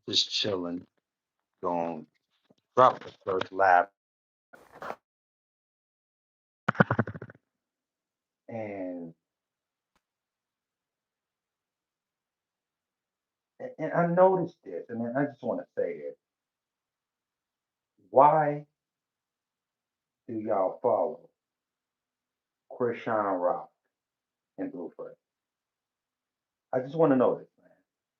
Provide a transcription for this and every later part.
Just chilling, going drop the first lap, and and I noticed this, and I just want to say this: why do y'all follow Chrisean Rock and Blueface? I just want to know this, man.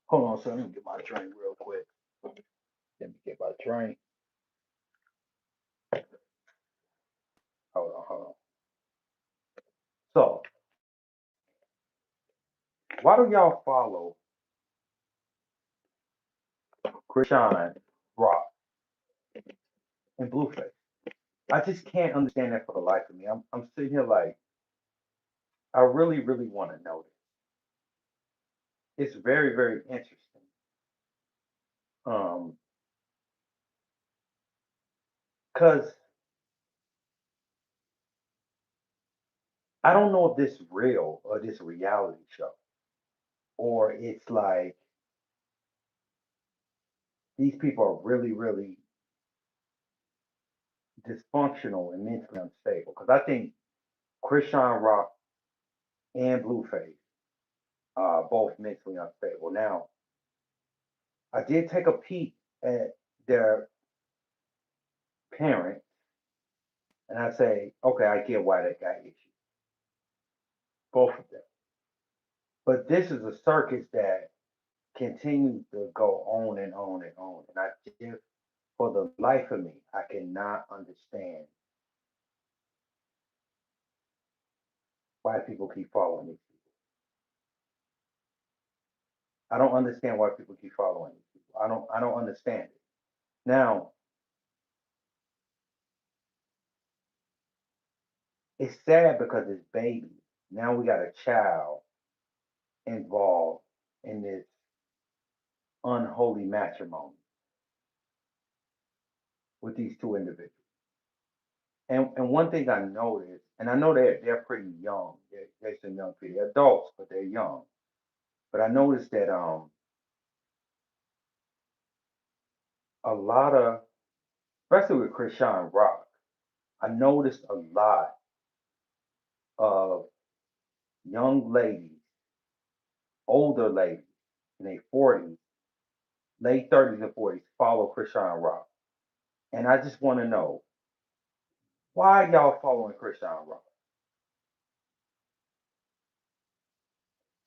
Hold on, son. Let me get my drink real quick. Let me get my drink. Hold on. So, why do y'all follow Chrisean Rock and Blueface? I just can't understand that for the life of me. I'm sitting here like I really want to know this. It's very interesting. Um, cause I don't know if this is real or this reality show, or it's like these people are really dysfunctional and mentally unstable. Because I think Chrisean Rock and Blueface are both mentally unstable. Now, I did take a peek at their parents, and I say, okay, I get why they got issues, both of them. But this is a circus that continues to go on and on and on. And I just, for the life of me, I cannot understand why people keep following these people. I don't understand why people keep following these people. I don't understand it. Now, it's sad because it's baby. Now we got a child involved in this unholy matrimony with these two individuals. And one thing I noticed, and I know they're pretty young. They're some young people. They're adults, but they're young. But I noticed that a lot of, especially with Chrisean Rock, I noticed a lot of young ladies, older ladies in their 40s, late 30s and 40s follow Chrisean Rock. And I just want to know, why y'all following Chrisean Rock?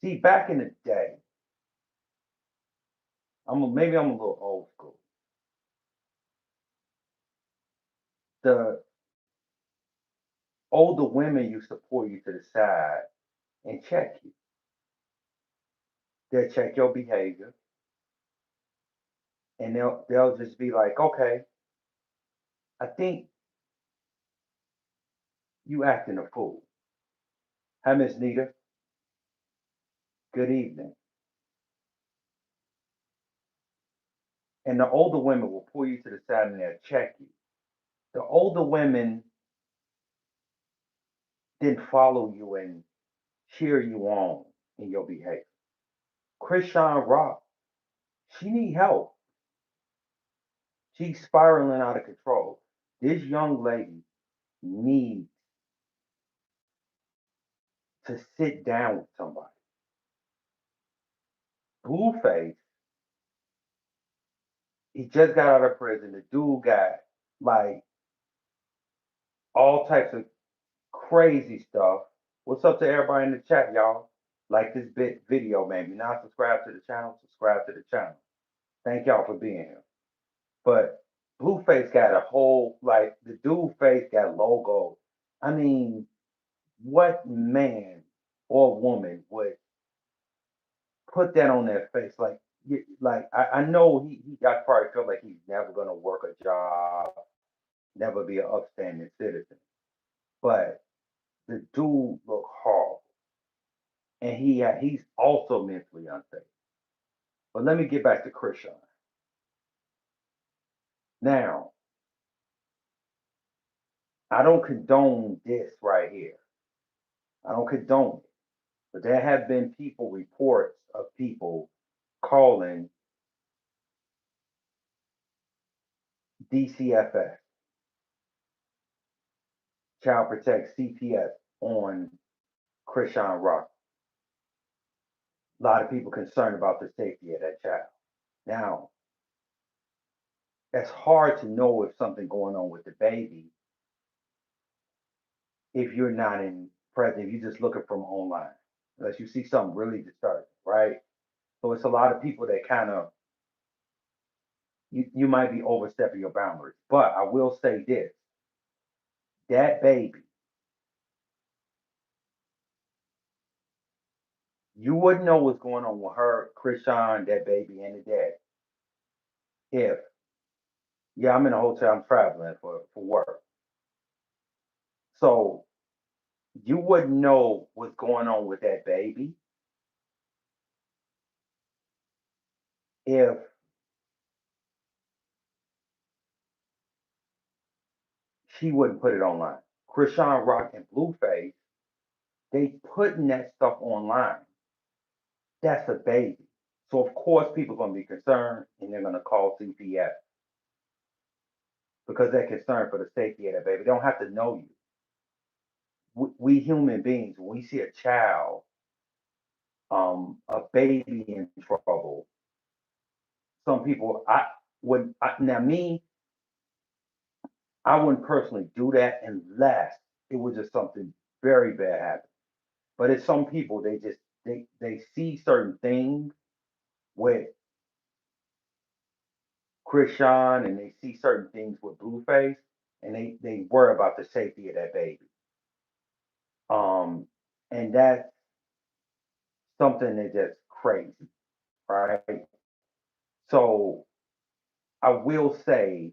See, back in the day, maybe I'm a little old school. The older women used to pull you to the side and check you. They'll check your behavior, and they'll just be like, okay, I think you acting a fool. Hi, Miss Nita. Good evening. And the older women will pull you to the side and they'll check you. The older women didn't follow you and cheer you on in your behavior. Chrisean Rock, she need help. She's spiraling out of control. This young lady needs to sit down with somebody. Blueface, he just got out of prison. The dude got like all types of crazy stuff. What's up to everybody in the chat, y'all? Like this video, man. If you're not subscribed to the channel, subscribe to the channel. Thank y'all for being here. But Blueface got a whole, like, the dude face got logo. I mean, what man or woman would put that on their face? Like I know he got probably feel like he's never gonna work a job, never be an upstanding citizen. But the dude look horrible, and he's also mentally unstable. But let me get back to Chrisean. Now, I don't condone this right here. I don't condone it. But there have been reports of people calling DCFS, Child Protect CPS on Chrisean Rock. A lot of people concerned about the safety of that child. Now, it's hard to know if something going on with the baby if you're not in present, if you're just looking from online, unless you see something really disturbing, right? So it's a lot of people that kind of you might be overstepping your boundaries. But I will say this: that baby, you wouldn't know what's going on with her, Chrisean, that baby, and the dad. If yeah, I'm in a hotel, I'm traveling for work, so you wouldn't know what's going on with that baby if she wouldn't put it online. Chrisean Rock and Blueface, they putting that stuff online. That's a baby. So of course people are gonna be concerned and they're gonna call CPS because they're concerned for the safety of that baby. They don't have to know you. We human beings, when we see a child, a baby in trouble, some people now me, I wouldn't personally do that unless it was just something very bad happen. But it's some people they see certain things with Chrisean and they see certain things with Blueface and they worry about the safety of that baby. Um, and that's something that's just crazy, right? So I will say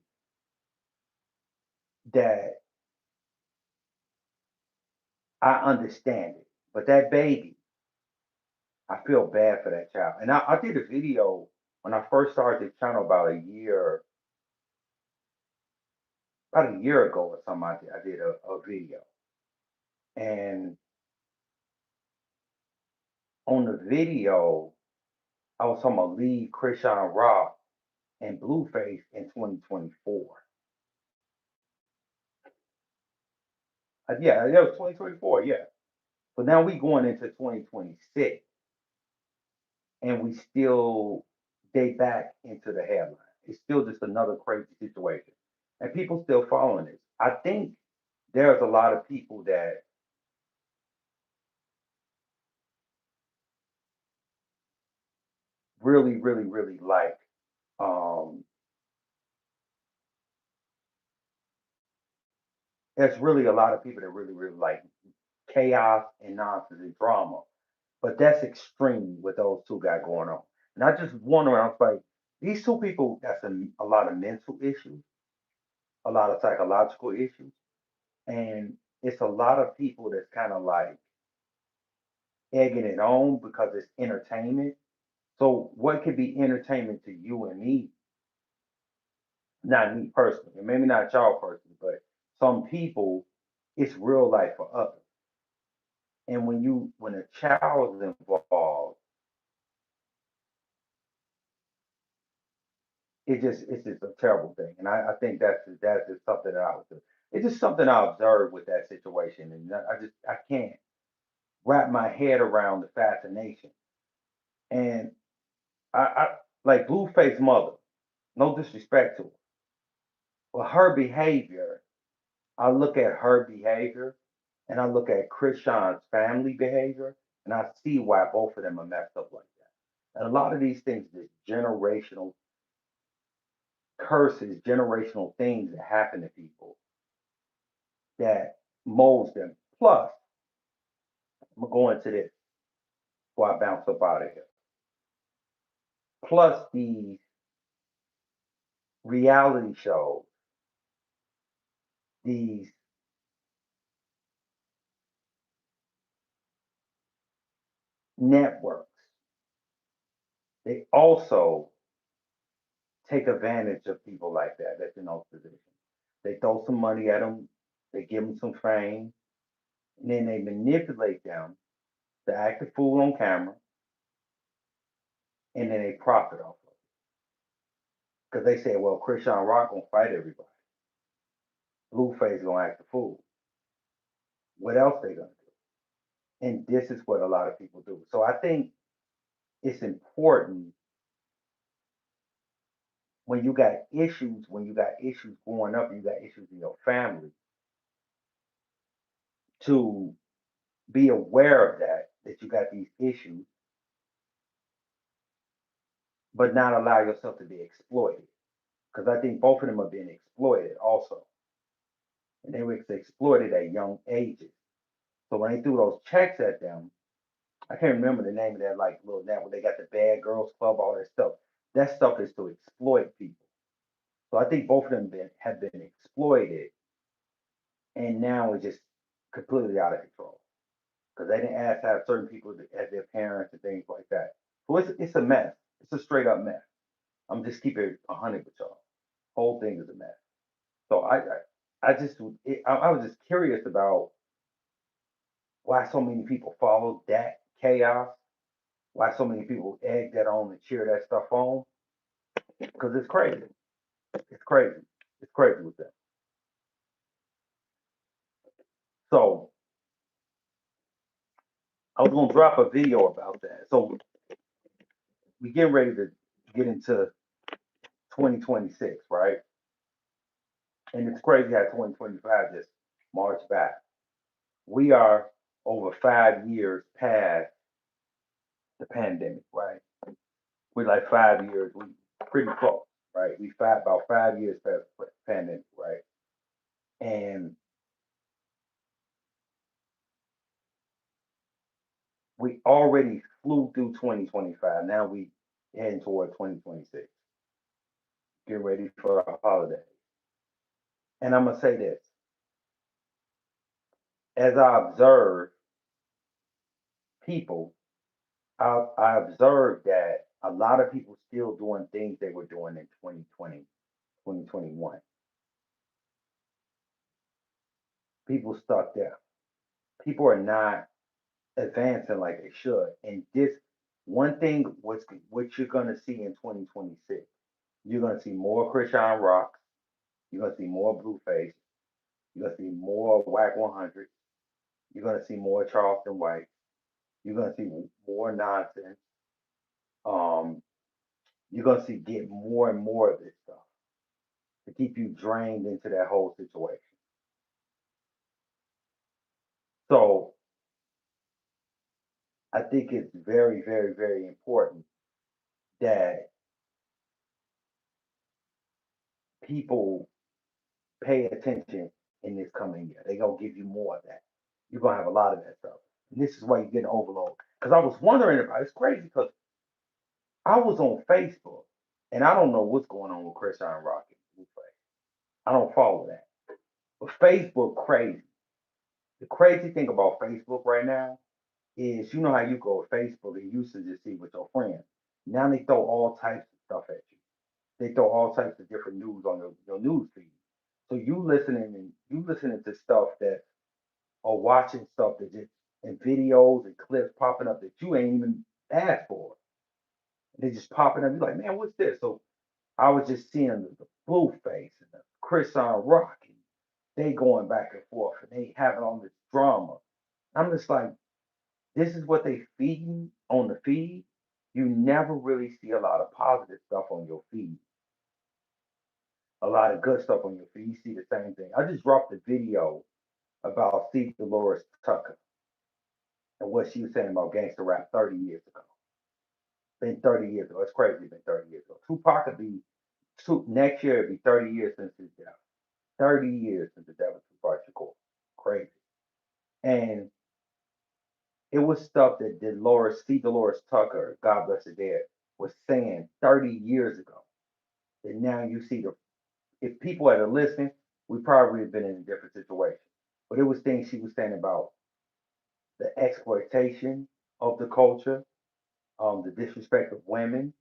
that I understand it, but that baby, I feel bad for that child. And I did a video when I first started the channel about a year ago or something. I did a video, and on the video, I was talking about leave Chrisean Rock and Blueface in 2024. Yeah, that was 2024. Yeah. So now we going into 2026, and we still date back into the headline. It's still just another crazy situation, and people still following this. I think there's a lot of people that really, really, really like. Um, there's really a lot of people that really, really like chaos and nonsense and drama. But that's extreme with those two got going on. And I just wonder, I was like, these two people, that's a lot of mental issues, a lot of psychological issues, and it's a lot of people that's kind of like egging it on because it's entertainment. So what could be entertainment to you and me, not me personally, and maybe not y'all personally, but some people, it's real life for others. And when a child is involved, it's just a terrible thing. And I think that's just something that I was it's just something I observed with that situation. And I can't wrap my head around the fascination. And I like Blueface mother, no disrespect to her, but her behavior, I look at her behavior and I look at Chrisean's family behavior and I see why both of them are messed up like that. And a lot of these things, this generational curses, generational things that happen to people that molds them. Plus, I'm gonna go into this before I bounce up out of here. Plus, these reality shows, these networks, they also take advantage of people like that that's in those positions. They throw some money at them, they give them some fame, and then they manipulate them to act a fool on camera, and then they profit off of it. Because they said, well, Chrisean Rock gonna fight everybody. Blueface gonna act the fool. What else they gonna do? And this is what a lot of people do. So I think it's important when you got issues growing up, you got issues in your family, to be aware of that you got these issues, but not allow yourself to be exploited. Because I think both of them are being exploited also. And they were exploited at young ages. So when they threw those checks at them, I can't remember the name of that like little network. They got the Bad Girls Club, all that stuff. That stuff is to exploit people. So I think both of them have been exploited, and now it's just completely out of control because they didn't ask to have certain people as their parents and things like that. So it's a mess. It's a straight up mess. I'm just keeping it 100 with y'all. Whole thing is a mess. So I was just curious about why so many people followed that chaos, why so many people egg that on and cheer that stuff on, because it's crazy. It's crazy. It's crazy with that. So I was gonna drop a video about that. So we getting ready to get into 2026, right? And it's crazy how 2025 just marched back. We are over 5 years past the pandemic, right? We're like 5 years. We pretty close, right? We about 5 years past the pandemic, right? And we already flew through 2025. Now we heading toward 2026. Get ready for the holiday. And I'm gonna say this: as I observe people, I observed that a lot of people still doing things they were doing in 2020, 2021. People stuck there. People are not advancing like they should. And this one thing, what you're gonna see in 2026, you're gonna see more Chrisean Rock, you're gonna see more Blueface, you're gonna see more Whack 100, you're gonna see more Charleston White, you're gonna see more nonsense. Um, you're gonna see get more and more of this stuff to keep you drained into that whole situation. So I think it's very, very, very important that people pay attention in this coming year. They're gonna give you more of that. You're gonna have a lot of that stuff. And this is why you get an overload. Because I was wondering about it's crazy because I was on Facebook and I don't know what's going on with Chrisean Rock and Blueface. I don't follow that. But Facebook crazy. The crazy thing about Facebook right now is you know how you go to Facebook and you used to just see with your friends. Now they throw all types of stuff at you. They throw all types of different news on your news feed. So you listening to stuff that or watching stuff that just and videos and clips popping up that you ain't even asked for. They just popping up. You're like, man, what's this? So I was just seeing the blue face and the Chris on Rock and they going back and forth and they having all this drama. I'm just like, this is what they feeding on the feed. You never really see a lot of positive stuff on your feed, a lot of good stuff on your feed. You see the same thing. I just dropped a video about C. Dolores Tucker and what she was saying about gangster rap 30 years ago. Been 30 years ago. It's crazy. Been 30 years ago. Tupac could be next year. It'd be 30 years since his death. 30 years since the death of Tupac Shakur. Crazy. And it was stuff that Dolores Tucker, God bless her dead, was saying 30 years ago. And now you see if people had listened, we probably have been in a different situation. But it was things she was saying about the exploitation of the culture, the disrespect of women,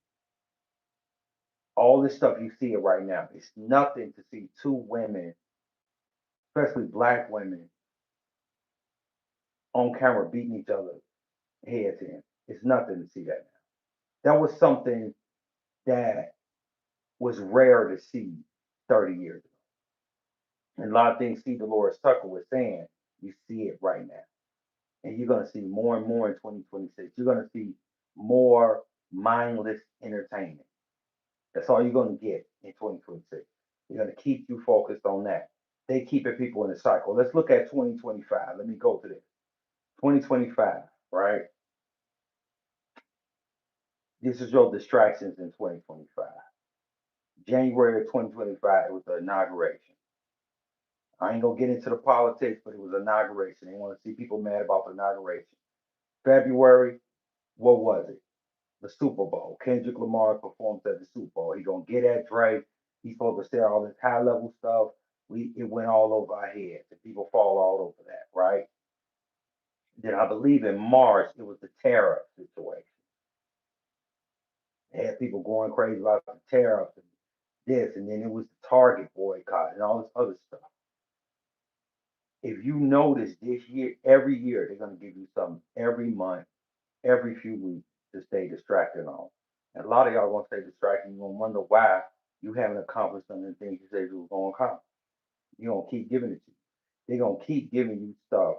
all this stuff you see it right now. It's nothing to see two women, especially black women, on camera beating each other heads in. It's nothing to see that now. That was something that was rare to see 30 years ago. And a lot of things C. Dolores Tucker was saying, you see it right now. And you're going to see more and more in 2026. You're going to see more mindless entertainment. That's all you're going to get in 2026. They're going to keep you focused on that. They keeping people in the cycle. Let's look at 2025. Let me go to this. 2025, right? This is your distractions in 2025. January of 2025, it was the inauguration. I ain't gonna get into the politics, but it was inauguration. They want to see people mad about the inauguration. February, what was it? The Super Bowl. Kendrick Lamar performs at the Super Bowl. He gonna get at Drake. He's supposed to say all this high level stuff. It went all over our heads, and people fall all over that, right? Then I believe in March it was the tariff situation. They had people going crazy about the tariffs and this, and then it was the Target boycott and all this other stuff. If you notice this year, every year they're gonna give you something every month, every few weeks to stay distracted on. And a lot of y'all gonna stay distracted. You're gonna wonder why you haven't accomplished some of the things you said you were gonna accomplish. You're gonna keep giving it to you. They're gonna keep giving you stuff.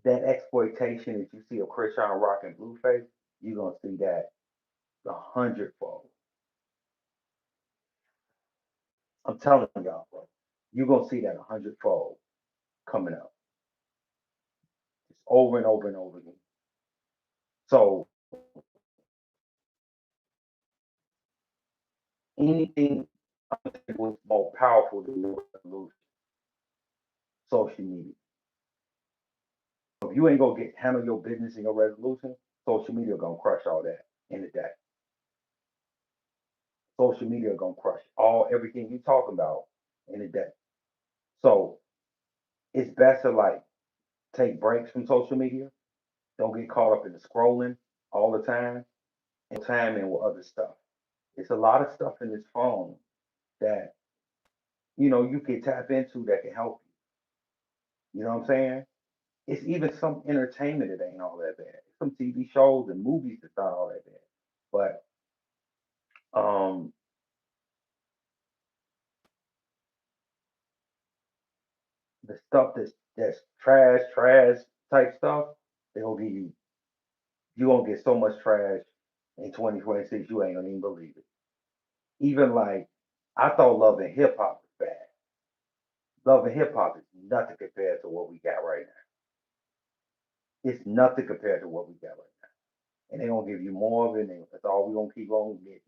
That exploitation that you see of Chrisean Rock and Blueface, you're gonna see that 100-fold. I'm telling y'all, bro. You're gonna see that 100-fold coming up. It's over and over and over again. So anything was more powerful than your resolution, social media. If you ain't gonna get handle your business and your resolution, social media gonna crush all that in the day. Social media gonna crush all everything you talking about in the day. So it's best to like take breaks from social media. Don't get caught up in the scrolling all the time and time in with other stuff. It's a lot of stuff in this phone that you can tap into that can help you. You know what I'm saying? It's even some entertainment that ain't all that bad. Some TV shows and movies that's not all that bad. But the stuff that's trash type stuff, they gonna give you gonna get so much trash in 2026 you ain't gonna even believe it. Even like I thought Love and Hip Hop was bad. Love and Hip Hop is nothing compared to what we got right now. It's nothing compared to what we got right now. And they gonna give you more of it, and that's all we gonna keep on getting.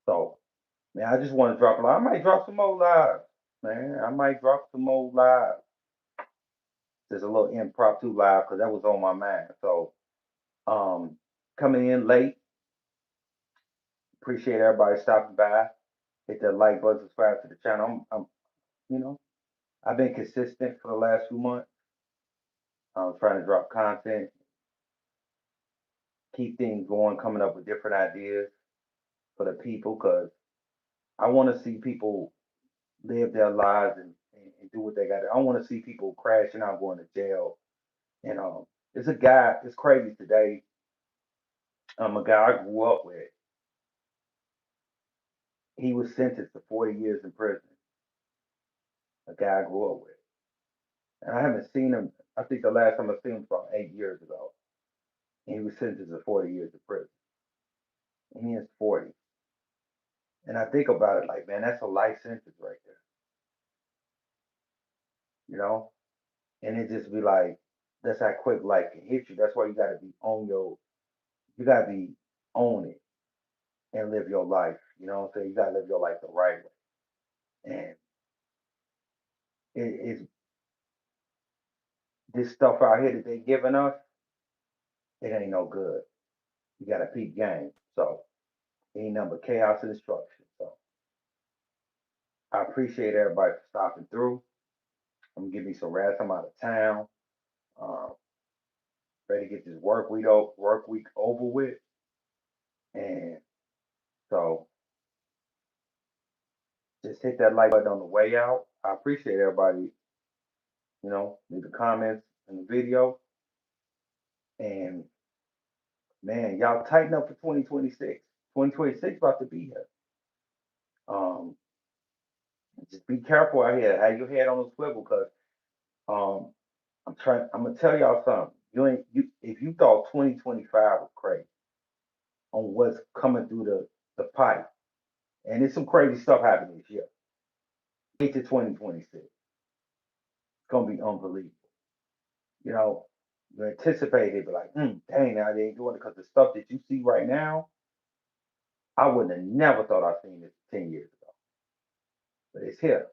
So man, I just want to drop a lot. I might drop some more live, man. I might drop some more live. Just a little impromptu live because that was on my mind. So um coming in late. Appreciate everybody stopping by. Hit that like button, subscribe to the channel. You know, I've been consistent for the last few months. I'm trying to drop content, keep things going, coming up with different ideas for the people, because I want to see people live their lives and do what they got to. I want to see people crashing out, going to jail. And it's a guy. It's crazy today. A guy I grew up with. He was sentenced to 40 years in prison. A guy I grew up with, and I haven't seen him. I think the last time I seen him was about 8 years ago. And he was sentenced to 40 years in prison. And he is 40. And I think about it like, man, that's a life sentence right there, you know? And it just be like, that's how quick life can hit you. That's why you gotta be you gotta be on it and live your life. You know what I'm saying? You gotta live your life the right way. And it's this stuff out here that they giving us, it ain't no good. You gotta peep game. So it ain't nothing but chaos and destruction. So I appreciate everybody for stopping through. I'm gonna give you some rest. I'm out of town. Um, ready to get this work week over with. And so just hit that like button on the way out. I appreciate everybody, leave the comments in the video. And man, y'all tighten up for 2026. 2026 about to be here. Um, just be careful out here. Have your head on the swivel, because um, I'm gonna tell y'all something. You if you thought 2025 was crazy on what's coming through the pipe, and there's some crazy stuff happening this year. Wait to 2026. It's gonna be unbelievable. You know, you anticipate it, but like, dang, now they ain't doing it, because the stuff that you see right now, I wouldn't have never thought I'd seen this 10 years ago. But it's here.